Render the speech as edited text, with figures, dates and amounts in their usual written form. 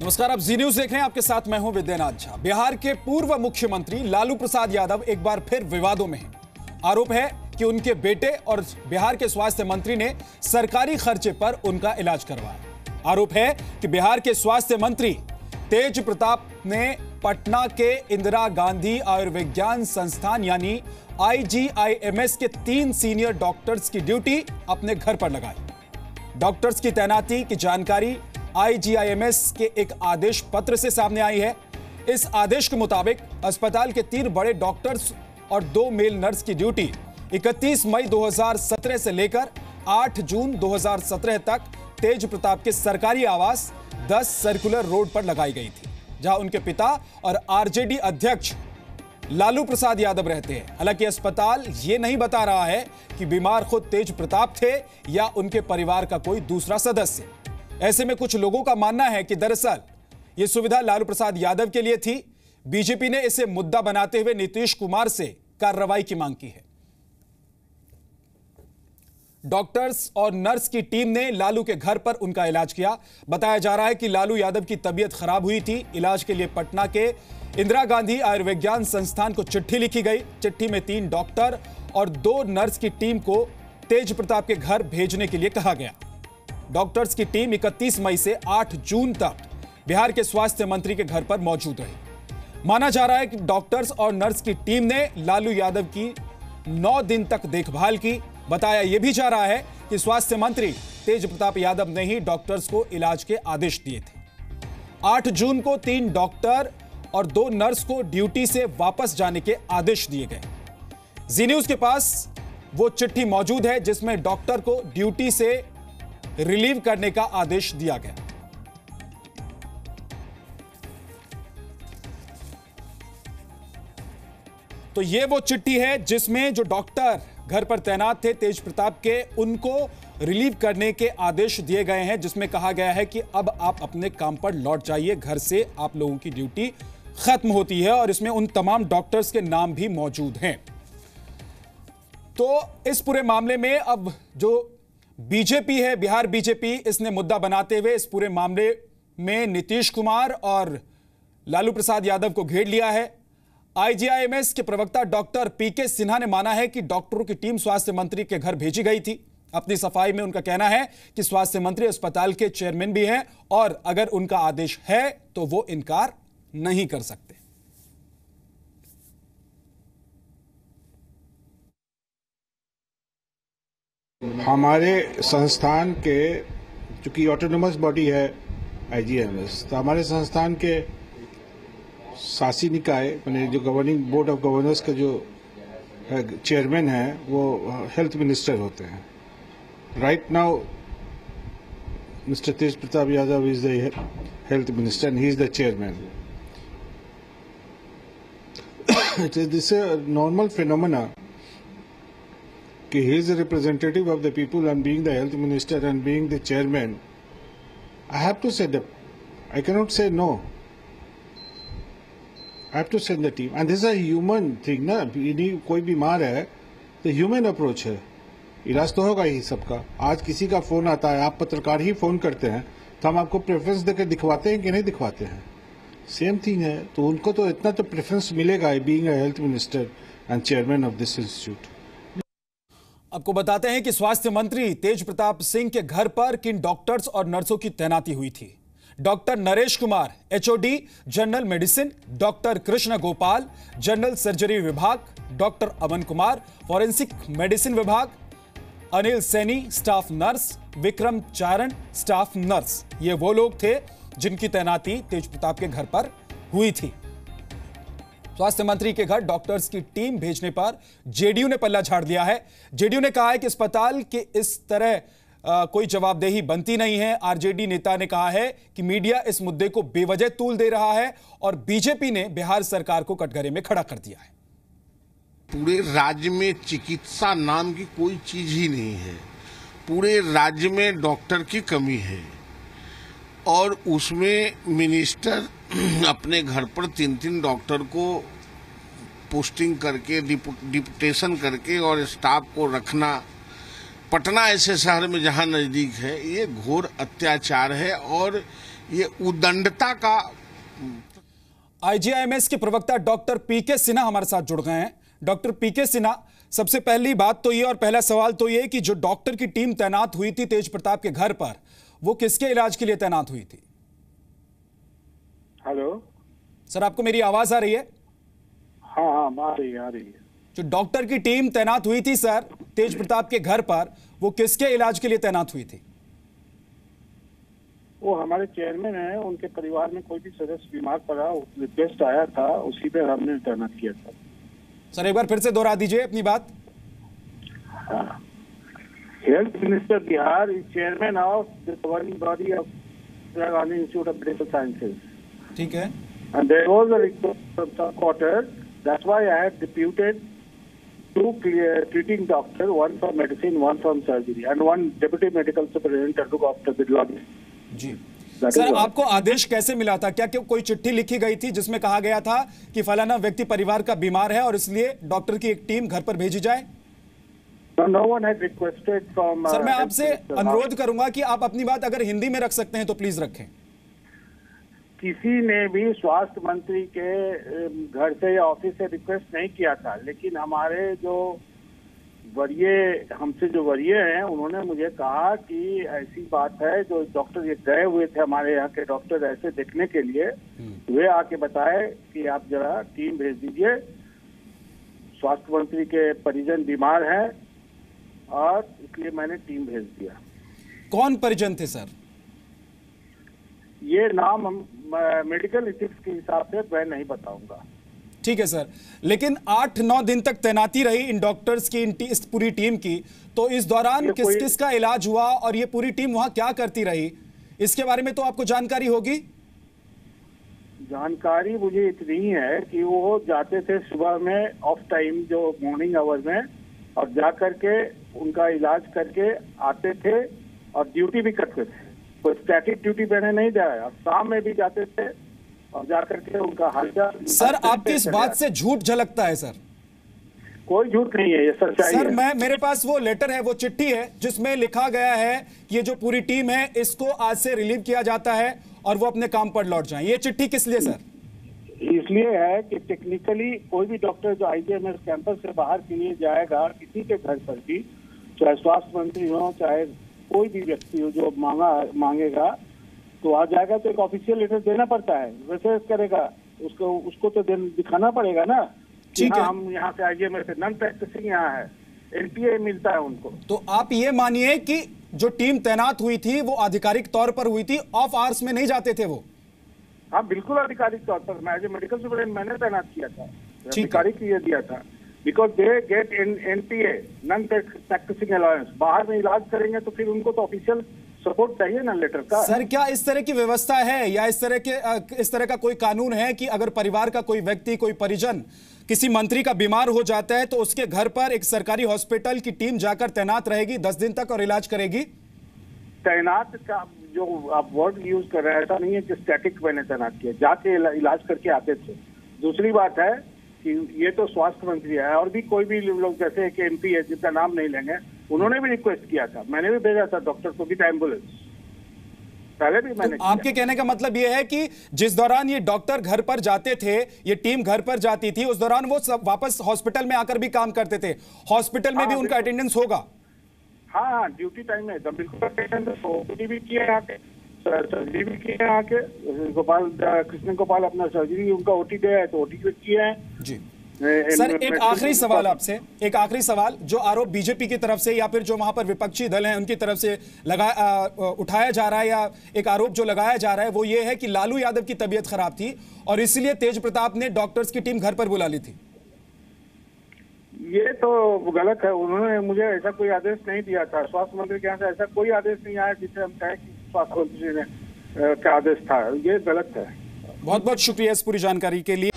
नमस्कार, आप जी न्यूज देख रहे हैं। आपके साथ मैं हूं विद्यानाथ झा। बिहार के पूर्व मुख्यमंत्री लालू प्रसाद यादव एक बार फिर विवादों में हैं। आरोप है कि उनके बेटे और बिहार के स्वास्थ्य मंत्री ने सरकारी खर्चे पर उनका इलाज करवाया। आरोप है कि बिहार के स्वास्थ्य मंत्री तेज प्रताप ने पटना के इंदिरा गांधी आयुर्विज्ञान संस्थान यानी IGIMS के 3 सीनियर डॉक्टर्स की ड्यूटी अपने घर पर लगाई। डॉक्टर्स की तैनाती की जानकारी IGIMS के एक आदेश पत्र से सामने आई है। इस आदेश के मुताबिक अस्पताल के 3 बड़े डॉक्टर्स और 2 मेल नर्स की ड्यूटी 31 मई 2017 से लेकर 8 जून 2017 तक तेज प्रताप के सरकारी आवास 10 सर्कुलर रोड पर लगाई गई थी, जहां उनके पिता और RJD अध्यक्ष लालू प्रसाद यादव रहते हैं। हालांकि अस्पताल यह नहीं बता रहा है कि बीमार खुद तेज प्रताप थे या उनके परिवार का कोई दूसरा सदस्य। ऐसे में कुछ लोगों का मानना है कि दरअसल यह सुविधा लालू प्रसाद यादव के लिए थी। बीजेपी ने इसे मुद्दा बनाते हुए नीतीश कुमार से कार्रवाई की मांग की है। डॉक्टर्स और नर्स की टीम ने लालू के घर पर उनका इलाज किया। बताया जा रहा है कि लालू यादव की तबीयत खराब हुई थी। इलाज के लिए पटना के इंदिरा गांधी आयुर्विज्ञान संस्थान को चिट्ठी लिखी गई। चिट्ठी में 3 डॉक्टर और 2 नर्स की टीम को तेज प्रताप के घर भेजने के लिए कहा गया। डॉक्टर्स की टीम 31 मई से 8 जून तक बिहार के स्वास्थ्य मंत्री के घर पर मौजूद रही। माना जा रहा है कि डॉक्टर्स और नर्स की टीम ने लालू यादव की 9 दिन तक देखभाल की। बताया यह भी जा रहा है कि स्वास्थ्य मंत्री तेज प्रताप यादव ने ही डॉक्टर्स को इलाज के आदेश दिए थे। 8 जून को 3 डॉक्टर और 2 नर्स को ड्यूटी से वापस जाने के आदेश दिए गए। जी न्यूज के पास वो चिट्ठी मौजूद है जिसमें डॉक्टर को ड्यूटी से रिलीव करने का आदेश दिया गया। तो ये वो चिट्ठी है जिसमें जो डॉक्टर घर पर तैनात थे तेज प्रताप के, उनको रिलीव करने के आदेश दिए गए हैं, जिसमें कहा गया है कि अब आप अपने काम पर लौट जाइए, घर से आप लोगों की ड्यूटी खत्म होती है। और इसमें उन तमाम डॉक्टर्स के नाम भी मौजूद हैं। तो इस पूरे मामले में अब जो बीजेपी है, बिहार बीजेपी, इसने मुद्दा बनाते हुए इस पूरे मामले में नीतीश कुमार और लालू प्रसाद यादव को घेर लिया है। IGIMS के प्रवक्ता डॉक्टर PK सिन्हा ने माना है कि डॉक्टरों की टीम स्वास्थ्य मंत्री के घर भेजी गई थी। अपनी सफाई में उनका कहना है कि स्वास्थ्य मंत्री अस्पताल के चेयरमैन भी हैं और अगर उनका आदेश है तो वो इनकार नहीं कर सकते। हमारे संस्थान के, चूंकि ऑटोनोमस बॉडी है IGIMS, तो हमारे संस्थान के शासी निकाय मैंने जो गवर्निंग बोर्ड ऑफ गवर्नर्स का जो चेयरमैन है वो हेल्थ मिनिस्टर होते हैं। Right now mister Tej Pratap Yadav is the health minister and he is the chairman. This is normal phenomena कि he is a representative of the people and being the health minister and being the chairman, I have to say that I cannot say no. I have to send the team and this is a human thing ना। कोई बीमार है तो human approach है, इलाज तो होगा ही सबका। आज किसी का फोन आता है, आप पत्रकार ही फोन करते हैं तो हम आपको प्रेफरेंस देकर दिखवाते हैं कि नहीं दिखवाते हैं, सेम थिंग है। तो उनको तो इतना तो प्रेफरेंस मिलेगा being a health minister and chairman of this institute. आपको बताते हैं कि स्वास्थ्य मंत्री तेज प्रताप सिंह के घर पर किन डॉक्टर्स और नर्सों की तैनाती हुई थी। Doctor Naresh Kumar HOD general medicine, doctor Krishna Gopal general surgery विभाग, doctor Aman Kumar forensic medicine विभाग, अनिल सैनी स्टाफ नर्स, विक्रम चारण स्टाफ नर्स। ये वो लोग थे जिनकी तैनाती तेज प्रताप के घर पर हुई थी। स्वास्थ्य मंत्री के घर डॉक्टर्स की टीम भेजने पर JDU ने पल्ला झाड़ दिया है। JDU ने कहा है कि अस्पताल के इस तरह कोई जवाबदेही बनती नहीं है। RJD नेता ने कहा है कि मीडिया इस मुद्दे को बेवजह तूल दे रहा है और बीजेपी ने बिहार सरकार को कटघरे में खड़ा कर दिया है। पूरे राज्य में चिकित्सा नाम की कोई चीज ही नहीं है। पूरे राज्य में डॉक्टर की कमी है और उसमें मिनिस्टर अपने घर पर 3-3 डॉक्टर को पोस्टिंग करके डिप्यूटेशन करके और स्टाफ को रखना पटना ऐसे शहर में जहां नजदीक है, ये घोर अत्याचार है और ये उदंडता का। आईजीआईएमएस के प्रवक्ता डॉक्टर पीके सिन्हा हमारे साथ जुड़ गए हैं। डॉक्टर पीके सिन्हा, सबसे पहली बात तो ये और पहला सवाल तो ये कि जो डॉक्टर की टीम तैनात हुई थी तेज प्रताप के घर पर, वो किसके इलाज के लिए तैनात हुई थी? हेलो सर, आपको मेरी आवाज आ रही है? हाँ आ रही है। जो डॉक्टर की टीम तैनात हुई थी सर तेज प्रताप के घर पर, वो किसके इलाज के लिए तैनात हुई थी? वो हमारे चेयरमैन हैं, उनके परिवार में कोई भी सदस्य बीमार पड़ा, रिक्वेस्ट आया था, उसी पे हमने तैनात किया था। सर, एक बार फिर से दोहरा दीजिए अपनी बात। Health minister Bihar is chairman of the governing body of Indira Gandhi institute of medical sciences. ठीक है। And there was a request from सब quarter, that's why I have deputed two treating doctor, one for medicine, one from surgery, and one deputy medical superintendent to look after the lobby. जी sir, आपको आदेश कैसे मिला था? क्या कोई चिट्ठी लिखी गई थी जिसमें कहा गया था कि फलाना व्यक्ति परिवार का बीमार है और इसलिए डॉक्टर की एक टीम घर पर भेजी जाए? No one had requested from sir, मैं आपसे अनुरोध करूंगा कि आप अपनी बात अगर हिंदी में रख सकते हैं तो प्लीज रखें। किसी ने भी स्वास्थ्य मंत्री के घर से या ऑफिस से रिक्वेस्ट नहीं किया था, लेकिन हमारे जो वरीय हैं, उन्होंने मुझे कहा कि ऐसी बात है, जो डॉक्टर ये गए हुए थे हमारे यहाँ के डॉक्टर ऐसे देखने के लिए, वे आके बताए कि आप जरा टीम भेज दीजिए, स्वास्थ्य मंत्री के परिजन बीमार हैं, और इसलिए मैंने टीम भेज दिया। कौन परिजन थे सर? ये नाम मेडिकल एथिक्स के हिसाब से मैं नहीं बताऊंगा। ठीक है सर, लेकिन 8-9 दिन तक तैनाती रही इन डॉक्टर्स की, इस पूरी टीम की, तो इस दौरान किस किस का इलाज हुआ और ये पूरी टीम वहां क्या करती रही, इसके बारे में तो आपको जानकारी होगी। जानकारी मुझे इतनी है कि वो जाते थे सुबह में ऑफ टाइम, जो मॉर्निंग आवर में, और जा करके उनका इलाज करके आते थे और ड्यूटी भी करते थे। कोई स्टैटिक ड्यूटी पहने नहीं जाए, शाम में भी जाते थे और जाकर के उनका हालचाल। सर, आपकी इस बात से झूठ झलकता है सर। कोई झूठ नहीं है, ये सच्चाई है। सर, मेरे पास वो लेटर है, वो चिट्ठी है जिसमें लिखा गया है कि ये जो पूरी टीम है इसको आज से रिलीव किया जाता है और वो अपने काम पर लौट जाएं। ये चिट्ठी किस लिए सर? इसलिए है कि टेक्निकली कोई भी डॉक्टर जो आईजीआईएमएस कैंपस से बाहर के लिए जाएगा, किसी के घर पर भी, चाहे स्वास्थ्य मंत्री हो, चाहे कोई भी व्यक्ति हो, जो मांगेगा तो आ जाएगा, तो एक ऑफिशियल लेटर देना पड़ता है, वैसे करेगा, उसको तो दिखाना पड़ेगा ना। ठीक है, हम यहाँ से आईजीआईएमएस से नॉन प्रैक्टिसिंग यहाँ है, एनपीए मिलता है उनको। तो आप ये मानिए कि जो टीम तैनात हुई थी वो आधिकारिक तौर पर हुई थी, ऑफ आवर्स में नहीं जाते थे वो? हाँ, बिल्कुल आधिकारिक तौर पर। मैं एज ए मेडिकल सुपरिटेंडेंट मैंने तैनात किया था, आधिकारिक ये दिया था, because they get NPA, non practising allowance. बाहर में इलाज करेंगे तो फिर उनको तो ऑफिशियल सपोर्ट चाहिए ना, लेटर का। सर, क्या इस तरह की व्यवस्था है या इस तरह का कोई कानून है कि अगर परिवार का कोई व्यक्ति, कोई परिजन किसी मंत्री का बीमार हो जाता है तो उसके घर पर एक सरकारी हॉस्पिटल की टीम जाकर तैनात रहेगी 10 दिन तक और इलाज करेगी? तैनात का जो आप वर्ड यूज कर रहे हैं, ऐसा नहीं है कि स्टैटिक मैंने तैनात किया, जाके इलाज करके आते थे। दूसरी बात है कि ये तो स्वास्थ्य मंत्री है, और भी कोई भी लोग, जैसे एक एमपी है जिनका नाम नहीं लेंगे, उन्होंने भी रिक्वेस्ट किया था, मैंने भी भेजा था डॉक्टर को विद एम्बुलेंस, पहले भी मैंने। तो आपके कहने का मतलब ये है कि जिस दौरान ये डॉक्टर घर पर जाते थे, ये टीम घर पर जाती थी, उस दौरान वो सब वापस हॉस्पिटल में आकर भी काम करते थे, हॉस्पिटल में भी उनका अटेंडेंस होगा? हाँ, ड्यूटी टाइम में बिल्कुल अटेंडेंस, ओपीडी भी किया यहाँ के, सर्जरी भी किए हैं आके, कृष्ण गोपाल अपना सर्जरी उनका ओटी गया है तो ओटी किए हैं जी। सर, एक आखिरी सवाल आपसे, एक आखिरी सवाल, जो आरोप बीजेपी की तरफ से या फिर जो वहां पर विपक्षी दल हैं उनकी तरफ से उठाया जा रहा है, या एक आरोप जो लगाया जा रहा है, वो ये है कि लालू यादव की तबीयत खराब थी और इसलिए तेज प्रताप ने डॉक्टर्स की टीम घर पर बुला ली थी। ये तो गलत है, उन्होंने मुझे ऐसा कोई आदेश नहीं दिया था, स्वास्थ्य मंत्री के यहाँ से ऐसा कोई आदेश नहीं आया जिससे हम कहें कि स्वास्थ्य मंत्री ने का आदेश था, ये गलत है। बहुत बहुत शुक्रिया इस पूरी जानकारी के लिए।